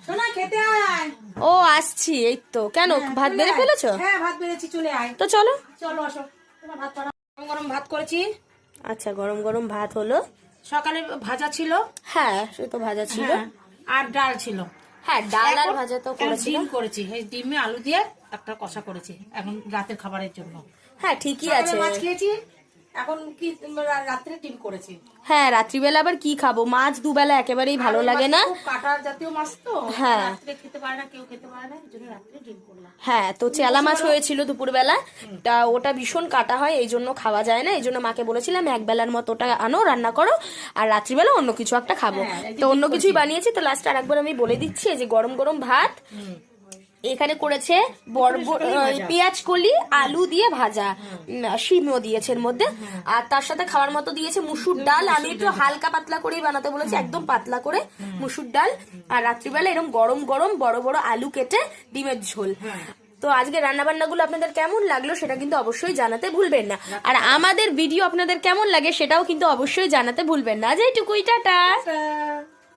শোনা খেতে আয়। ও আসছি, এই তো। কেন ভাত বেড়ে ফেলেছো? হ্যাঁ ভাত বেড়েছি, চলে আয়। তো চলো চলো আসো, তোমার ভাত করা। গরম গরম ভাত করেছি। আচ্ছা, গরম গরম ভাত হলো। সকালে ভাজা ছিল। হ্যাঁ, সে তো ভাজা ছিল। হ্যাঁ, আর ডাল ছিল। হ্যাঁ, ডাল আর এখন ভাজা তো এখন করেছিল। ডিম করেছি, এই ডিমে আলু দিয়ে একটা কষা করেছি এখন রাতের খাবারের জন্য। হ্যাঁ, ঠিকই সকালে আছে। মাছ খেয়েছি, এখন কি রাত্রে ডিম করেছি। হ্যাঁ, রাত্রিবেলা আবার কি খাবো? মাছ দুবেলা একেবারেই ভালো আর ওই লাগে মাছটা না। খুব কাঁটা জাতীয় মাছ তো, হ্যাঁ। রাত্রে খেতে পারে না, কেউ খেতে পারে না, এই জন্য রাত্রে ডিম করলাম। হ্যাঁ, তো চেলা মাছ হয়েছিল দুপুরবেলা। তা ওটা ভীষণ কাটা হয়, এই জন্য খাওয়া যায় না। এই জন্য মাকে বলেছিলাম এক বেলার মতো ওটা আনো, রান্না করো, আর রাত্রিবেলা অন্য কিছু একটা খাবো। হ্যাঁ, তো অন্য কিছুই বানিয়েছি। তো লাস্ট আরেকবার আমি বলে দিচ্ছি, এই যে গরম গরম ভাত এখানে করেছে, পেঁয়াজ কলি আলু দিয়ে ভাজা, শিমও দিয়েছে এর মধ্যে, আর তার সাথে খাওয়ার মতো দিয়েছে মুসুর ডাল। আমি একটু হালকা পাতলা করেই বানাতে বলেছি, একদম পাতলা করে মুসুর ডাল। আর রাত্রিবেলা এরকম গরম গরম বড় বড় আলু কেটে ডিমের ঝোল। তো আজকে রান্না বান্নাগুলো আপনাদের কেমন লাগলো সেটা কিন্তু অবশ্যই জানাতে ভুলবেন না। আর আমাদের ভিডিও আপনাদের কেমন লাগে সেটাও কিন্তু অবশ্যই জানাতে ভুলবেন না। আজ এইটুকুই, টাটা।